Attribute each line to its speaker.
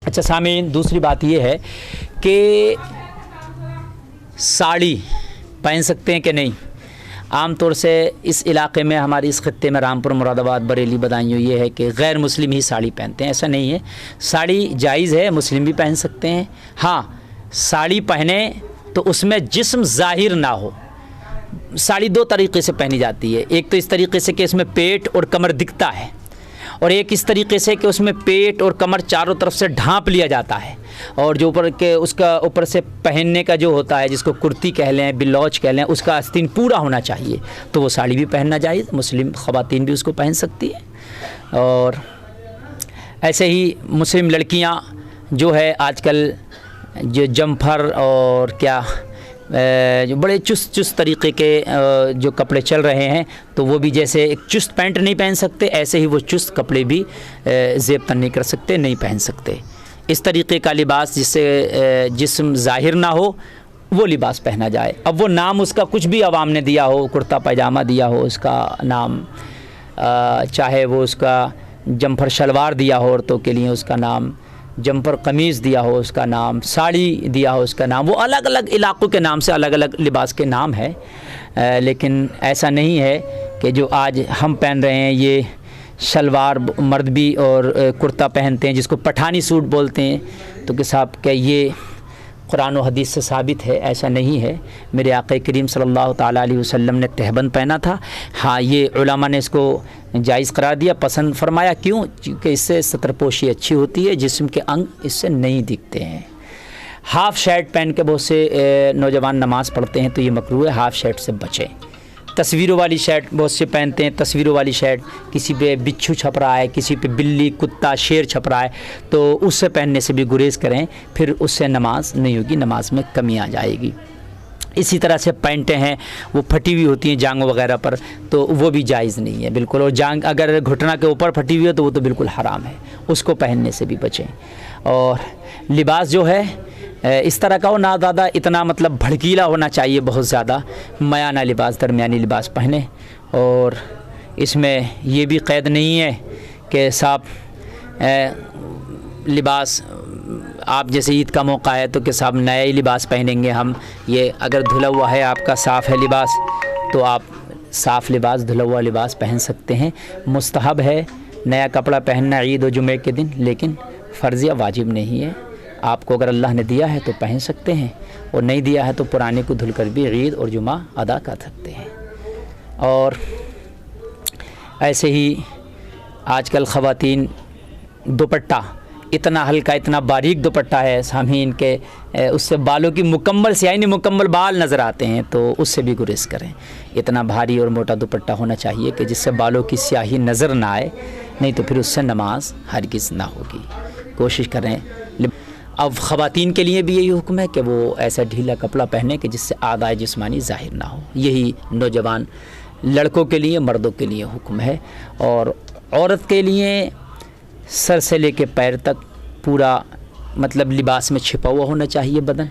Speaker 1: अच्छा सामीन, दूसरी बात ये है कि साड़ी पहन सकते हैं कि नहीं। आम तौर से इस इलाके में, हमारे इस खत्ते में, रामपुर, मुरादाबाद, बरेली, बदायूं, ये है कि गैर मुस्लिम ही साड़ी पहनते हैं। ऐसा नहीं है, साड़ी जायज़ है, मुस्लिम भी पहन सकते हैं। हाँ, साड़ी पहने तो उसमें जिस्म ज़ाहिर ना हो। साड़ी दो तरीक़े से पहनी जाती है, एक तो इस तरीक़े से कि इसमें पेट और कमर दिखता है, और एक इस तरीक़े से कि उसमें पेट और कमर चारों तरफ से ढांप लिया जाता है, और जो ऊपर के उसका ऊपर से पहनने का जो होता है, जिसको कुर्ती कह लें, बिलौच कह लें, उसका आस्तीन पूरा होना चाहिए, तो वो साड़ी भी पहनना जायज़, मुस्लिम ख़वातीन भी उसको पहन सकती है। और ऐसे ही मुस्लिम लड़कियां जो है आजकल जो जम्फर और क्या जो बड़े चुस्त तरीक़े के जो कपड़े चल रहे हैं, तो वो भी जैसे एक चुस्त पैंट नहीं पहन सकते, ऐसे ही वो चुस्त कपड़े भी ज़ेब तन नहीं कर सकते, नहीं पहन सकते। इस तरीक़े का लिबास जिससे जिस्म ज़ाहिर ना हो, वो लिबास पहना जाए। अब वो नाम उसका कुछ भी अवाम ने दिया हो, कुर्ता पैजामा दिया हो उसका नाम, चाहे वो उसका जम्फर शलवार दिया हो औरतों के लिए उसका नाम, जम्पर कमीज़ दिया हो उसका नाम, साड़ी दिया हो उसका नाम, वो अलग अलग इलाक़ों के नाम से अलग अलग लिबास के नाम है। लेकिन ऐसा नहीं है कि जो आज हम पहन रहे हैं, ये शलवार मर्द भी और कुर्ता पहनते हैं जिसको पठानी सूट बोलते हैं, तो कि साहब क्या ये कुरान और हदीस से साबित है? ऐसा नहीं है। मेरे आक़ा करीम सल्लल्लाहु ताला अलैहि वसल्लम ने तहबंद पहना था। हाँ, ये उलमा ने इसको जायज़ करार दिया, पसंद फरमाया। क्यों? क्योंकि इससे सतरपोशी अच्छी होती है, जिस्म के अंग इससे नहीं दिखते हैं। हाफ़ शर्ट पहन के बहुत से नौजवान नमाज़ पढ़ते हैं, तो ये मकरूह है, हाफ़ शर्ट से बचें। तस्वीरों वाली शर्ट बहुत से पहनते हैं, तस्वीरों वाली शर्ट, किसी पे बिच्छू छप रहा है, किसी पे बिल्ली, कुत्ता, शेर छप रहा है, तो उससे पहनने से भी गुरेज़ करें, फिर उससे नमाज नहीं होगी, नमाज में कमी आ जाएगी। इसी तरह से पैंटें हैं वो फटी हुई होती हैं जांग वगैरह पर, तो वो भी जायज़ नहीं है बिल्कुल, और जांग अगर घुटना के ऊपर फटी हुई है तो वो तो बिल्कुल हराम है, उसको पहनने से भी बचें। और लिबास जो है इस तरह का हो ना ज़्यादा इतना मतलब भड़कीला होना चाहिए, बहुत ज़्यादा मयाना लिबास, दरमियानी लिबास पहने। और इसमें ये भी क़ैद नहीं है कि साहब लिबास आप जैसे ईद का मौका है तो कि साहब नया ही लिबास पहनेंगे हम। ये अगर धुला हुआ है आपका, साफ़ है लिबास, तो आप साफ़ लिबास, धुला हुआ लिबास पहन सकते हैं। मुस्तहब है नया कपड़ा पहनना ईद और जुमे के दिन, लेकिन फ़र्ज़ या वाजिब नहीं है। आपको अगर अल्लाह ने दिया है तो पहन सकते हैं, और नहीं दिया है तो पुराने को धुलकर भी ईद और जुमा अदा कर सकते हैं। और ऐसे ही आजकल ख़वातीन दुपट्टा, इतना हल्का, इतना बारीक दुपट्टा है सामीन के, उससे बालों की मुकम्मल स्याही नहीं, मुकम्मल बाल नज़र आते हैं, तो उससे भी गुरेज़ करें। इतना भारी और मोटा दुपट्टा होना चाहिए कि जिससे बालों की स्याही नज़र ना आए, नहीं तो फिर उससे नमाज हरगिज़ ना होगी। कोशिश करें। अब ख़वातीन के लिए भी यही हुक्म है कि वो ऐसा ढीला कपड़ा पहने कि जिससे आदाए जिस्मानी ज़ाहिर ना हो। यही नौजवान लड़कों के लिए, मर्दों के लिए हुक्म है। और औरत के लिए सर से लेके पैर तक पूरा मतलब लिबास में छिपा हुआ होना चाहिए बदन।